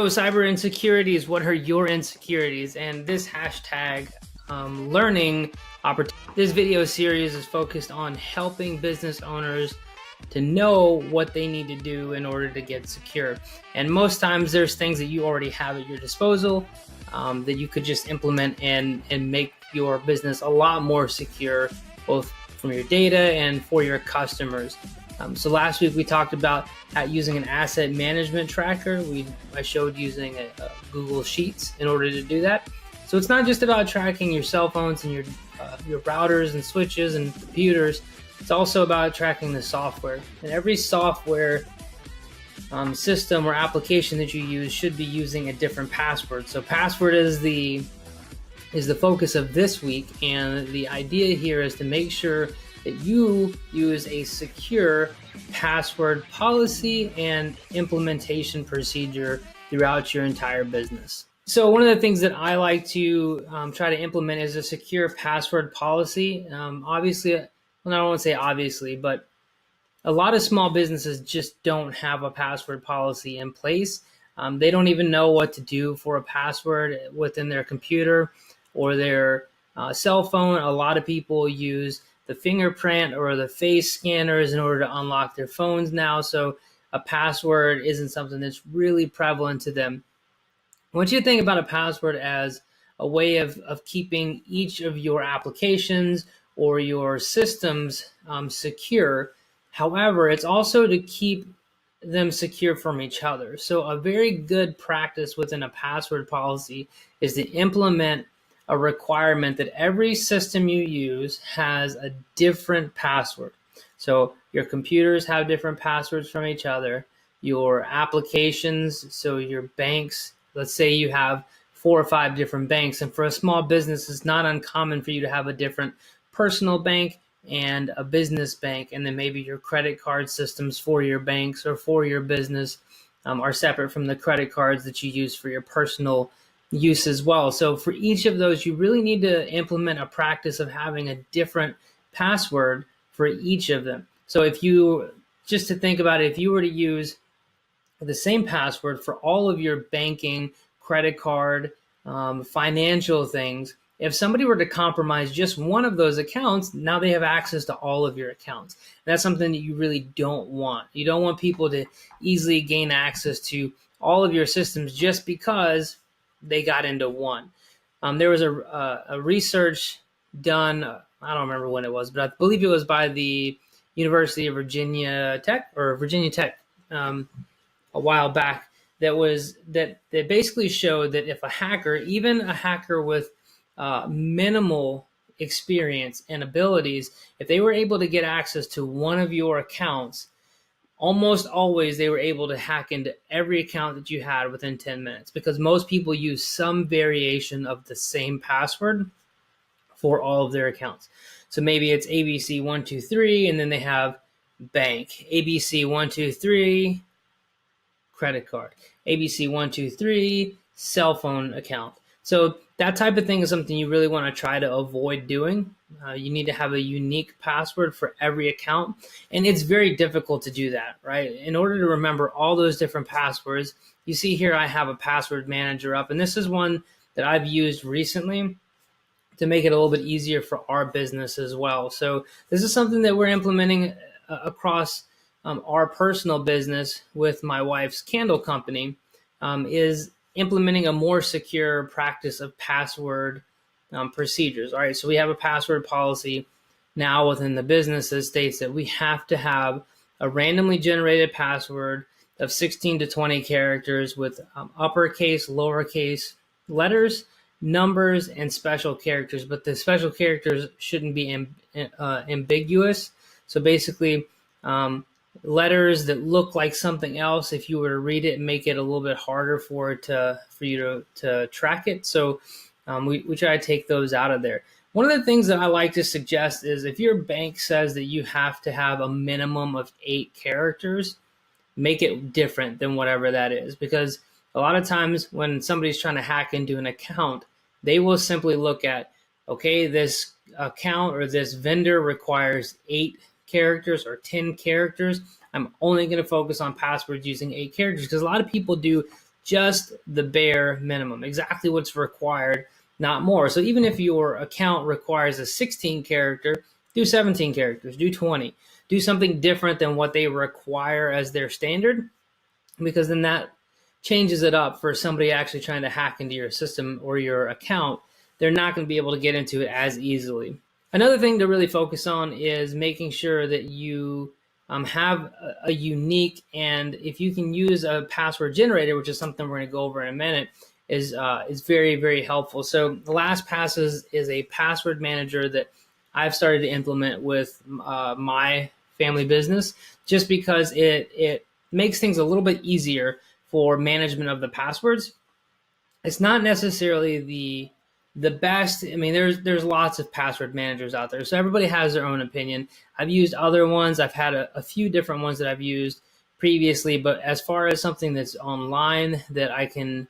So cyber insecurities, what are your insecurities? And this hashtag learning opportunity. This video series is focused on helping business owners to know what they need to do in order to get secure. And most times there's things that you already have at your disposal that you could just implement and make your business a lot more secure, both from your data and for your customers. So last week we talked about using an asset management tracker. I showed using a Google Sheets in order to do that. So it's not just about tracking your cell phones and your routers and switches and computers. It's also about tracking the software. And every software system or application that you use should be using a different password. So password is the focus of this week, and the idea here is to make sure that you use a secure password policy and implementation procedure throughout your entire business. So one of the things that I like to try to implement is a secure password policy. Obviously, well, I don't want to say obviously, but a lot of small businesses just don't have a password policy in place. They don't even know what to do for a password within their computer or their cell phone. A lot of people use the fingerprint or the face scanners in order to unlock their phones now. So a password isn't something that's really prevalent to them. I want you to think about a password as a way of keeping each of your applications or your systems secure. However, it's also to keep them secure from each other. So a very good practice within a password policy is to implement a requirement that every system you use has a different password. So your computers have different passwords from each other. Your applications, so your banks, let's say you have 4 or 5 different banks. And for a small business, it's not uncommon for you to have a different personal bank and a business bank. And then maybe your credit card systems for your banks or for your business are separate from the credit cards that you use for your personal use as well. So for each of those, you really need to implement a practice of having a different password for each of them. So just to think about it, if you were to use the same password for all of your banking, credit card, financial things, if somebody were to compromise just one of those accounts, now they have access to all of your accounts. And that's something that you really don't want. You don't want people to easily gain access to all of your systems just because they got into one. There was a research done, I don't remember when it was, but I believe it was by the University of Virginia Tech a while back that basically showed that if a hacker, even a hacker with minimal experience and abilities, if they were able to get access to one of your accounts, almost always they were able to hack into every account that you had within 10 minutes, because most people use some variation of the same password for all of their accounts. So maybe it's ABC123, and then they have bank, ABC123 credit card, ABC123 cell phone account. So that type of thing is something you really want to try to avoid doing. You need to have a unique password for every account. And it's very difficult to do that, right? In order to remember all those different passwords, you see here I have a password manager up. And this is one that I've used recently to make it a little bit easier for our business as well. So this is something that we're implementing across our personal business with my wife's candle company, is implementing a more secure practice of password procedures. All right, so we have a password policy now within the business that states that we have to have a randomly generated password of 16 to 20 characters with uppercase, lowercase letters, numbers, and special characters. But the special characters shouldn't be ambiguous. So basically, letters that look like something else, if you were to read it, make it a little bit harder for you to track it. So we try to take those out of there. One of the things that I like to suggest is if your bank says that you have to have a minimum of 8 characters, make it different than whatever that is. Because a lot of times when somebody's trying to hack into an account, they will simply look at, okay, this account or this vendor requires 8 characters or 10 characters. I'm only going to focus on passwords using 8 characters, because a lot of people do just the bare minimum, exactly what's required, not more. So even if your account requires a 16 character, do 17 characters, do 20, do something different than what they require as their standard, because then that changes it up for somebody actually trying to hack into your system or your account. They're not going to be able to get into it as easily. Another thing to really focus on is making sure that you have a unique, and if you can use a password generator, which is something we're going to go over in a minute, is very, very helpful. So LastPass is a password manager that I've started to implement with my family business, just because it makes things a little bit easier for management of the passwords. It's not necessarily the best. I mean, there's lots of password managers out there, so everybody has their own opinion. I've used other ones. I've had a few different ones that I've used previously, but as far as something that's online that I can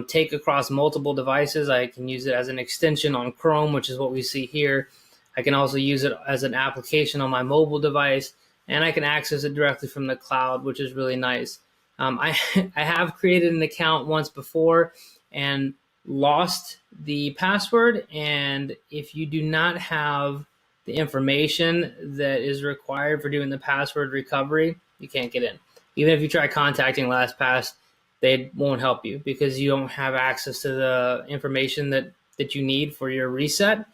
take across multiple devices, I can use it as an extension on Chrome, which is what we see here. I can also use it as an application on my mobile device, and I can access it directly from the cloud, which is really nice. I have created an account once before and lost the password, and if you do not have the information that is required for doing the password recovery, you can't get in. Even if you try contacting LastPass, they won't help you because you don't have access to the information that you need for your reset.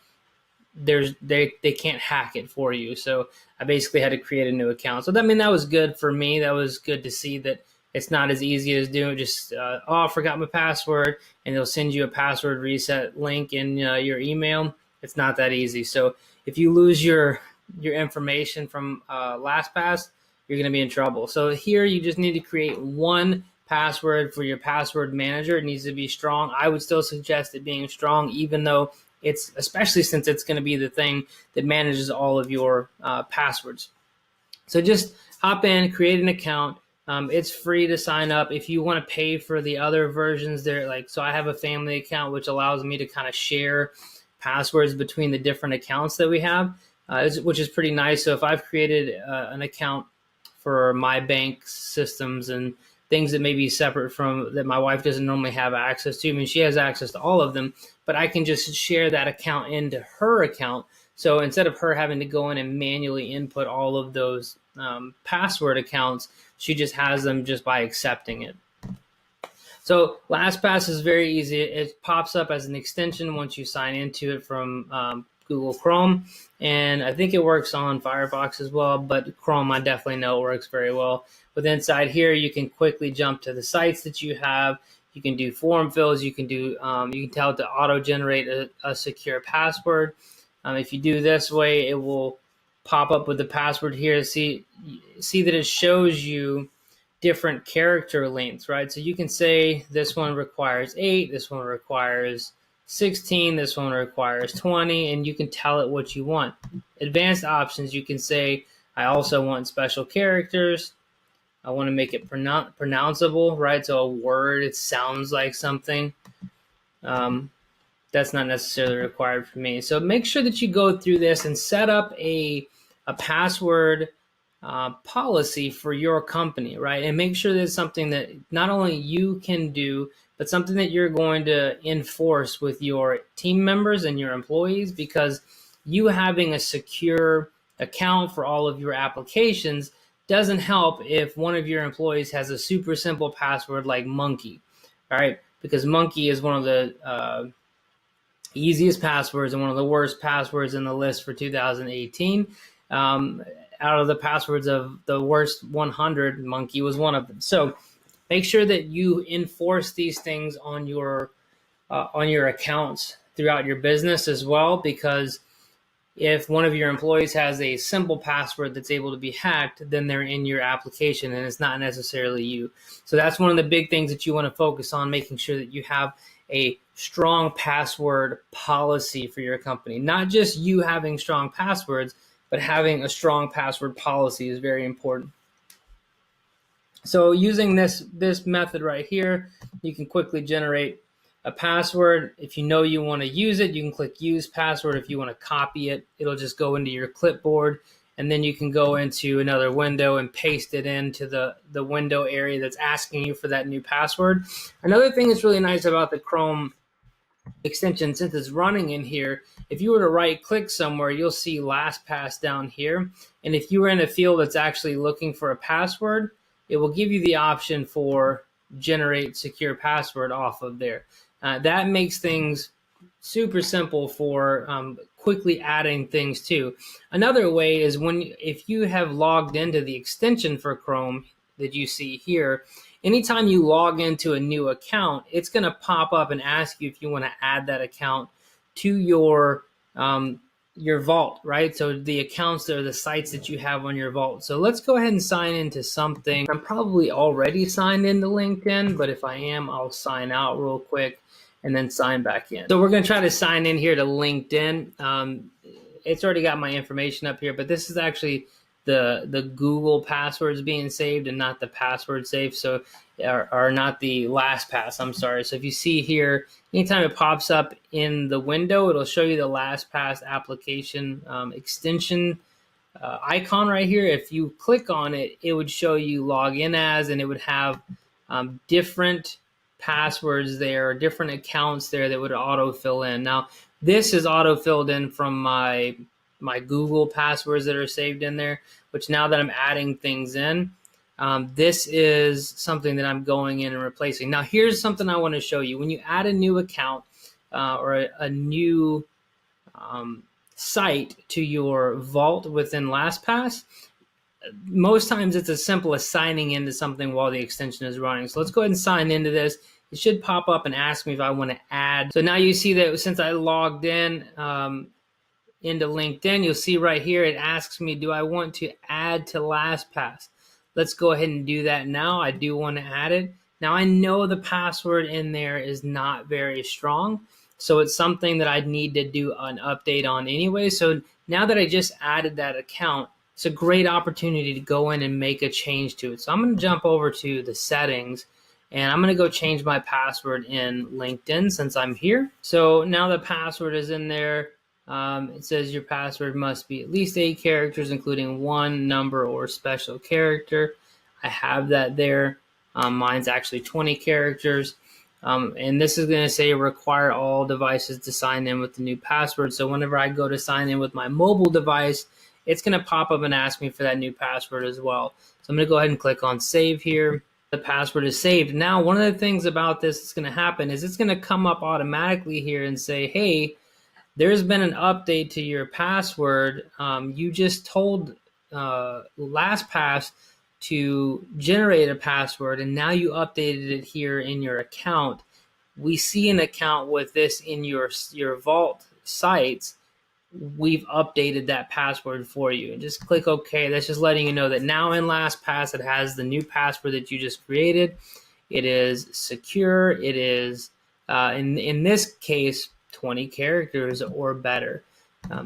They can't hack it for you. So I basically had to create a new account. So that was good for me. That was good to see that it's not as easy as doing just, I forgot my password, and they'll send you a password reset link in your email. It's not that easy. So if you lose your information from LastPass, you're going to be in trouble. So here you just need to create one password for your password manager. It needs to be strong. I would still suggest it being strong, even though especially since it's going to be the thing that manages all of your passwords. So just hop in, create an account. It's free to sign up. If you want to pay for the other versions, so I have a family account, which allows me to kind of share passwords between the different accounts that we have, which is pretty nice. So if I've created an account for my bank systems and things that may be separate from that my wife doesn't normally have access to. I mean, she has access to all of them, but I can just share that account into her account. So instead of her having to go in and manually input all of those password accounts, she just has them just by accepting it. So LastPass is very easy. It pops up as an extension once you sign into it from Google Chrome, and I think it works on Firefox as well, but Chrome I definitely know works very well. But inside here, you can quickly jump to the sites that you have. You can do form fills. You can do you can tell it to auto-generate a secure password. If you do this way, it will pop up with the password here. See that it shows you different character lengths, right? So you can say this one requires 8, this one requires 16, this one requires 20, and you can tell it what you want. Advanced options, you can say, I also want special characters. I want to make it pronounceable, right? So a word, it sounds like something. That's not necessarily required for me. So make sure that you go through this and set up a password policy for your company, right? And make sure that it's something that not only you can do, but something that you're going to enforce with your team members and your employees, because you having a secure account for all of your applications doesn't help if one of your employees has a super simple password like monkey, all right? Because monkey is one of the easiest passwords and one of the worst passwords in the list for 2018. Out of the passwords of the worst 100, monkey was one of them. So make sure that you enforce these things on your accounts throughout your business as well, because if one of your employees has a simple password that's able to be hacked, then they're in your application and it's not necessarily you. So that's one of the big things that you want to focus on, making sure that you have a strong password policy for your company. Not just you having strong passwords, but having a strong password policy is very important. So using this method right here, you can quickly generate a password. If you know you want to use it, you can click use password. If you want to copy it, it'll just go into your clipboard and then you can go into another window and paste it into the window area that's asking you for that new password. Another thing that's really nice about the Chrome extension, since it's running in here, if you were to right click somewhere, you'll see LastPass down here. And if you were in a field that's actually looking for a password, it will give you the option for generate secure password off of there. That makes things super simple for quickly adding things to. Another way is if you have logged into the extension for Chrome that you see here, anytime you log into a new account, it's going to pop up and ask you if you want to add that account to your vault, right? So the accounts are the sites that you have on your vault. So let's go ahead and sign into something. I'm probably already signed into LinkedIn, but if I am, I'll sign out real quick and then sign back in. So we're going to try to sign in here to LinkedIn. It's already got my information up here, but this is actually the Google passwords being saved and not the password saved. So are not the LastPass, I'm sorry. So if you see here, anytime it pops up in the window, it'll show you the LastPass application extension icon right here. If you click on it, it would show you log in as, and it would have different passwords there, different accounts there that would auto fill in. Now, this is auto filled in from my Google passwords that are saved in there, which now that I'm adding things in, this is something that I'm going in and replacing. Now, here's something I want to show you. When you add a new account or a new site to your vault within LastPass, most times it's as simple as signing into something while the extension is running. So let's go ahead and sign into this. It should pop up and ask me if I want to add. So now you see that since I logged in into LinkedIn, you'll see right here, it asks me, do I want to add to LastPass? Let's go ahead and do that now. I do want to add it. Now I know the password in there is not very strong, so it's something that I need to do an update on anyway. So now that I just added that account, it's a great opportunity to go in and make a change to it. So I'm going to jump over to the settings, and I'm going to go change my password in LinkedIn since I'm here. So now the password is in there. It says your password must be at least 8 characters, including one number or special character. I have that there. Mine's actually 20 characters. And this is going to say require all devices to sign in with the new password. So whenever I go to sign in with my mobile device, it's going to pop up and ask me for that new password as well. So I'm going to go ahead and click on save here. The password is saved. Now, one of the things about this that's going to happen is it's going to come up automatically here and say, hey, there's been an update to your password. You just told LastPass to generate a password, and now you updated it here in your account. We see an account with this in your Vault sites. We've updated that password for you. And just click OK. That's just letting you know that now in LastPass it has the new password that you just created. It is secure. It is, in this case, 20 characters or better.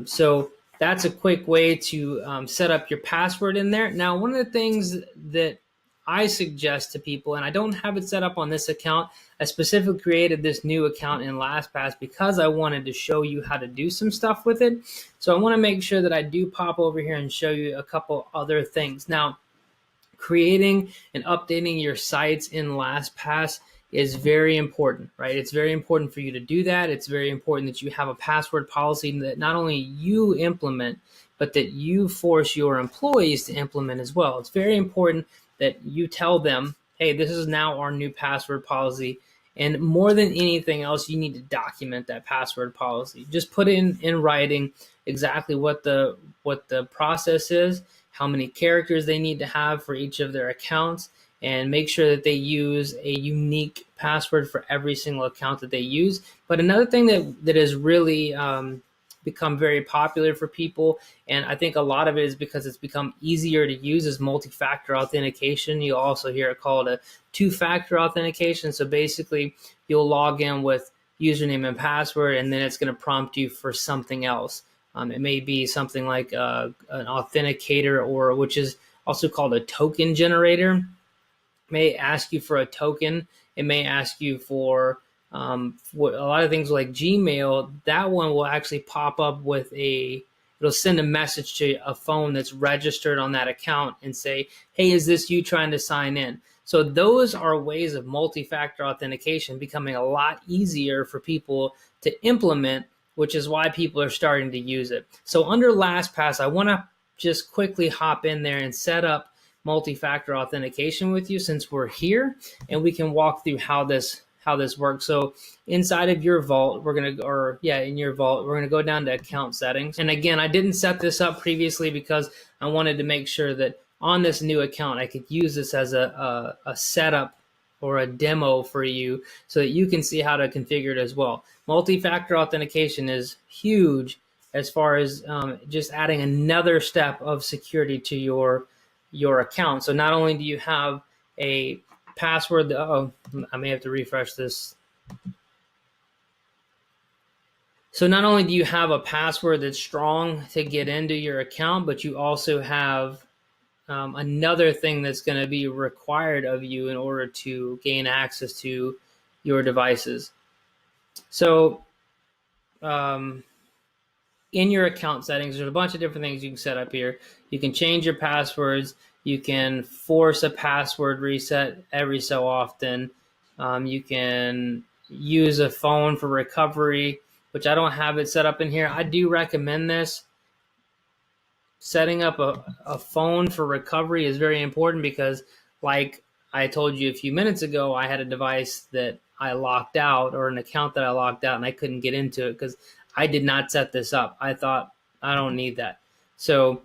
So that's a quick way to set up your password in there. Now, one of the things that I suggest to people, and I don't have it set up on this account, I specifically created this new account in LastPass because I wanted to show you how to do some stuff with it. So I want to make sure that I do pop over here and show you a couple other things. Now, creating and updating your sites in LastPass is very important, right? It's very important for you to do that. It's very important that you have a password policy that not only you implement, but that you force your employees to implement as well. It's very important that you tell them, hey, this is now our new password policy. And more than anything else, you need to document that password policy. Just put in writing exactly what the process is, how many characters they need to have for each of their accounts, and make sure that they use a unique password for every single account that they use. But another thing that has really become very popular for people, and I think a lot of it is because it's become easier to use, is multi-factor authentication. You also hear it called a two-factor authentication. So basically, you'll log in with username and password, and then it's going to prompt you for something else. It may be something like an authenticator, or which is also called a token generator. It may ask you for a token. It may ask you for a lot of things like Gmail. That one will actually pop up with a it'll send a message to a phone that's registered on that account and say, hey, is this you trying to sign in? So those are ways of multi-factor authentication becoming a lot easier for people to implement, which is why people are starting to use it. So under LastPass, I want to just quickly hop in there and set up multi-factor authentication with you since we're here, and we can walk through how this works. So inside of your vault, in your vault, we're gonna go down to account settings. And again, I didn't set this up previously because I wanted to make sure that on this new account, I could use this as a setup or a demo for you so that you can see how to configure it as well. Multi-factor authentication is huge as far as just adding another step of security to your account. So not only do you have a password, I may have to refresh this. So not only do you have a password that's strong to get into your account, but you also have another thing that's going to be required of you in order to gain access to your devices. So in your account settings, there's a bunch of different things you can set up here. You can change your passwords. You can force a password reset every so often. You can use a phone for recovery, which I don't have it set up in here. I do recommend this. Setting up a phone for recovery is very important because, like I told you a few minutes ago, I had a device that I locked out, or an account that I locked out, and I couldn't get into it because I did not set this up. I thought, I don't need that. So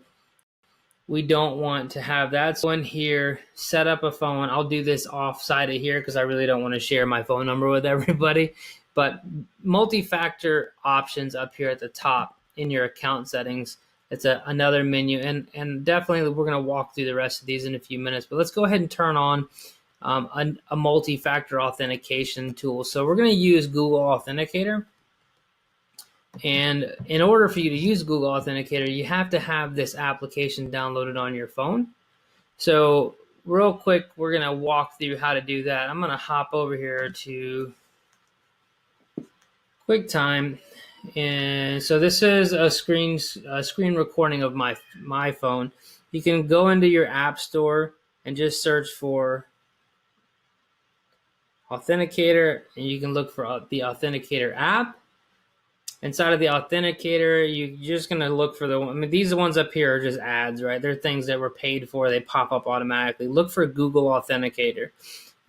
we don't want to have that. So in here, set up a phone. I'll do this offside of here because I really don't want to share my phone number with everybody. But multi-factor options up here at the top in your account settings. It's another menu. And definitely we're going to walk through the rest of these in a few minutes. But let's go ahead and turn on a multi-factor authentication tool. So we're going to use Google Authenticator. And in order for you to use Google Authenticator, you have to have this application downloaded on your phone. So real quick, we're going to walk through how to do that. I'm going to hop over here to QuickTime. And so this is a screen recording of my phone. You can go into your app store and just search for Authenticator, and you can look for the Authenticator app. Inside of the Authenticator, you're just going to look for these ones up here are just ads, right? They're things that were paid for. They pop up automatically. Look for Google Authenticator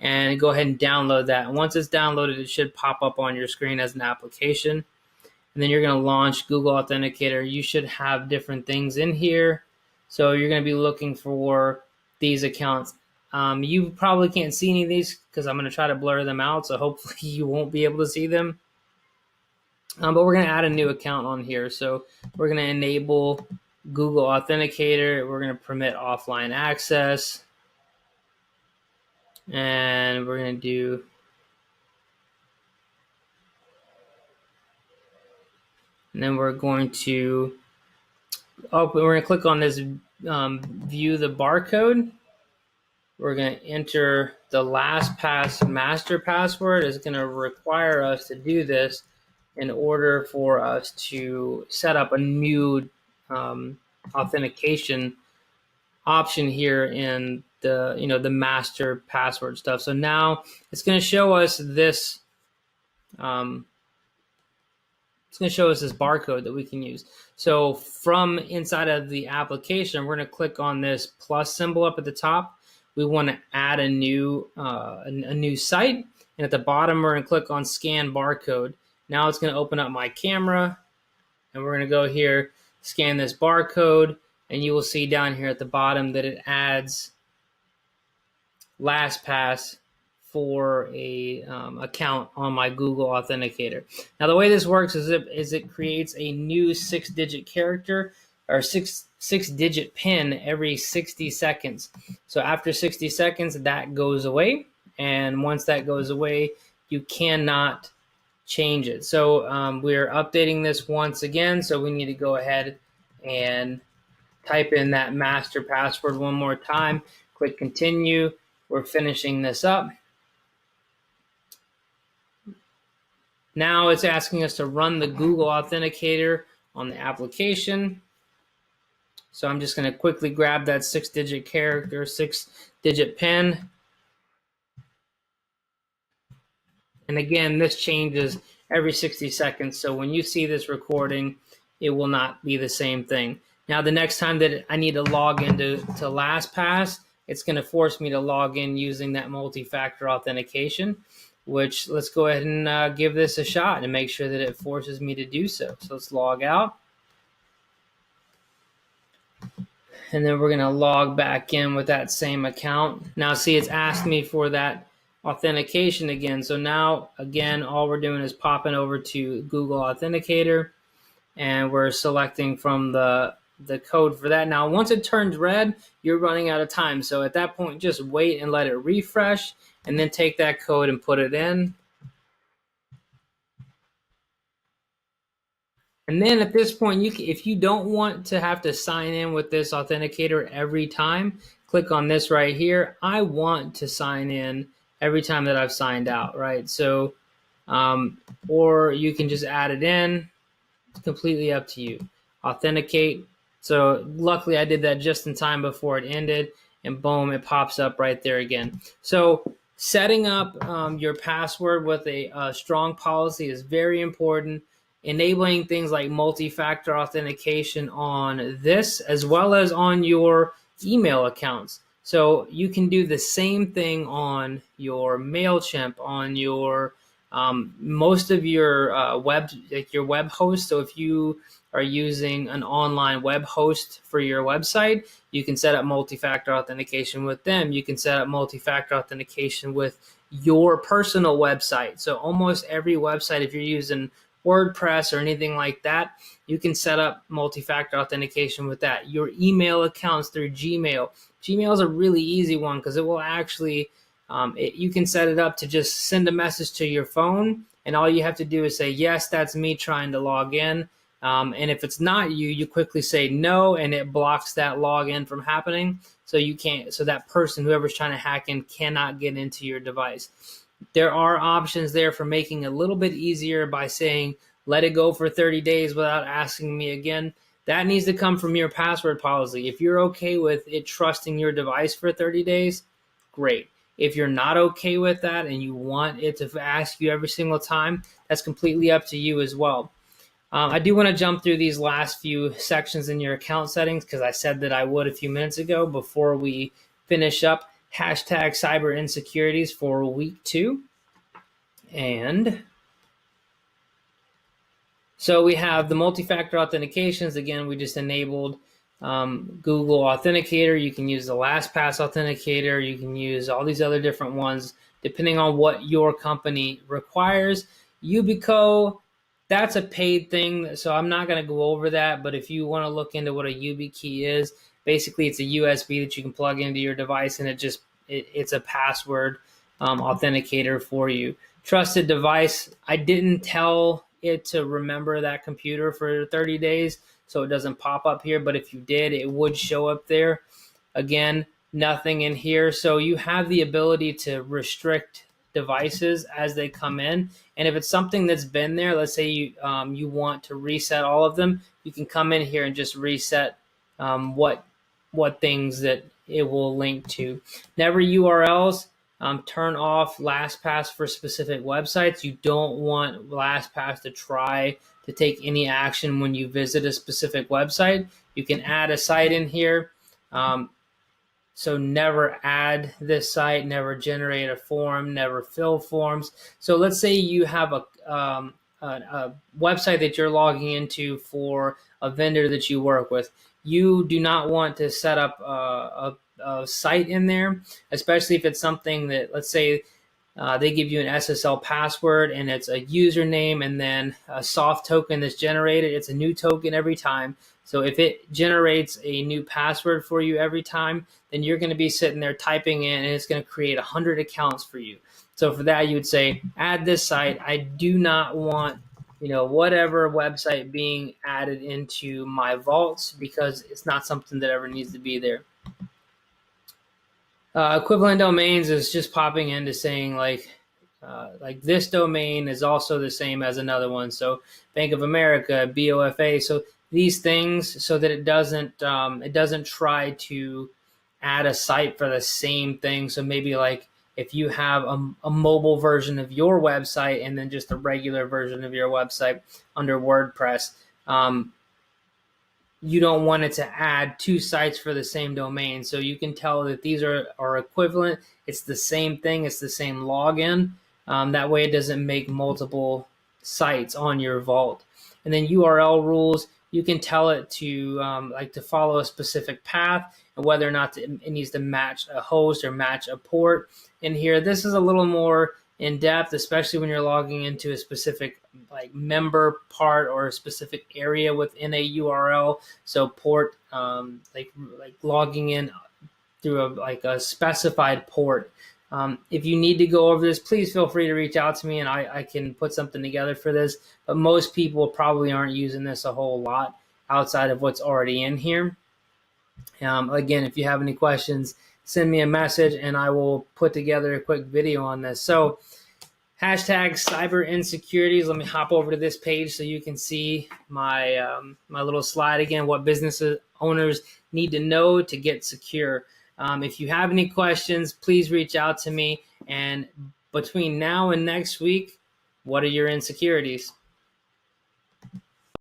and go ahead and download that. And once it's downloaded, it should pop up on your screen as an application. And then you're going to launch Google Authenticator. You should have different things in here. So you're going to be looking for these accounts. You probably can't see any of these because I'm going to try to blur them out. So hopefully you won't be able to see them. But we're going to add a new account on here. So we're going to enable Google Authenticator. We're going to permit offline access. And we're going to do and then we're going to click on this view the barcode. We're going to enter the LastPass master password. It's going to require us to do this in order for us to set up a new authentication option here in the master password stuff. So now it's going to show us this. It's going to show us this barcode that we can use. So from inside of the application, we're going to click on this plus symbol up at the top. We want to add a new site, and at the bottom, we're going to click on scan barcode. Now it's going to open up my camera, and we're going to go here, scan this barcode, and you will see down here at the bottom that it adds LastPass for a account on my Google Authenticator. Now the way this works is it creates a new 6-digit character or six-digit PIN every 60 seconds. So after 60 seconds, that goes away, and once that goes away, you cannot change it. So we're updating this once again, so we need to go ahead and type in that master password one more time. Click continue. We're finishing this up. Now it's asking us to run the Google Authenticator on the application. So I'm just going to quickly grab that 6-digit character, 6-digit PIN. And again, this changes every 60 seconds. So when you see this recording, it will not be the same thing. Now, the next time that I need to log into LastPass, it's going to force me to log in using that multi-factor authentication, which let's go ahead and give this a shot and make sure that it forces me to do so. So let's log out. And then we're going to log back in with that same account. Now, see, it's asked me for that authentication again. So now, again, all we're doing is popping over to Google Authenticator, and we're selecting from the code for that. Now, once it turns red, you're running out of time. So at that point, just wait and let it refresh, and then take that code and put it in. And then at this point, if you don't want to have to sign in with this authenticator every time, click on this right here. I want to sign in every time that I've signed out, right? So, or you can just add it in. It's completely up to you. Authenticate. So luckily I did that just in time before it ended, and boom, it pops up right there again. So setting up your password with a strong policy is very important. Enabling things like multi-factor authentication on this as well as on your email accounts. So you can do the same thing on your MailChimp, on your most of your web hosts. So if you are using an online web host for your website, you can set up multi-factor authentication with them. You can set up multi-factor authentication with your personal website. So almost every website, if you're using WordPress or anything like that, you can set up multi-factor authentication with that. Your email accounts through Gmail. Gmail is a really easy one because it will actually, you can set it up to just send a message to your phone, and all you have to do is say, yes, that's me trying to log in. And if it's not you, you quickly say no, and it blocks that login from happening. So you can't, so that person, whoever's trying to hack in, cannot get into your device. There are options there for making it a little bit easier by saying, let it go for 30 days without asking me again. That needs to come from your password policy. If you're okay with it trusting your device for 30 days, great. If you're not okay with that and you want it to ask you every single time, that's completely up to you as well. I do want to jump through these last few sections in your account settings because I said that I would a few minutes ago before we finish up hashtag cyber insecurities for week 2. And so we have the multi-factor authentications. Again, we just enabled Google Authenticator. You can use the LastPass Authenticator. You can use all these other different ones depending on what your company requires. Yubico, that's a paid thing, so I'm not going to go over that. But if you want to look into what a YubiKey is, basically it's a USB that you can plug into your device, and it's a password authenticator for you. Trusted device, I didn't tell it to remember that computer for 30 days, so it doesn't pop up here, but if you did, it would show up there. Again, nothing in here, so you have the ability to restrict devices as they come in. And if it's something that's been there, let's say you want to reset all of them, you can come in here and just reset what things that it will link to. Never URLs. Turn off LastPass for specific websites. You don't want LastPass to try to take any action when you visit a specific website. You can add a site in here. So never add this site, never generate a form, never fill forms. So let's say you have a website that you're logging into for a vendor that you work with. You do not want to set up a site in there, especially if it's something that, let's say, they give you an SSL password and it's a username and then a soft token that's generated. It's a new token every time. So if it generates a new password for you every time, then you're going to be sitting there typing in and it's going to create 100 accounts for you. So for that, you would say, add this site. I do not want, whatever website being added into my vaults because it's not something that ever needs to be there. Equivalent domains is just popping into saying like this domain is also the same as another one. So Bank of America, BOFA. So these things so that it doesn't try to add a site for the same thing. So maybe like if you have a mobile version of your website and then just a regular version of your website under WordPress, you don't want it to add two sites for the same domain. So you can tell that these are equivalent. It's the same thing. It's the same login. That way it doesn't make multiple sites on your vault. And then URL rules, you can tell it to like to follow a specific path and whether or not it needs to match a host or match a port. In here, this is a little more in depth, especially when you're logging into a specific like member part or a specific area within a URL. So port, like logging in through a specified port. If you need to go over this, please feel free to reach out to me and I can put something together for this. But most people probably aren't using this a whole lot outside of what's already in here. Again, if you have any questions, send me a message and I will put together a quick video on this. So hashtag cyber insecurities. Let me hop over to this page so you can see my my little slide again, what business owners need to know to get secure. If you have any questions, please reach out to me. And between now and next week, what are your insecurities?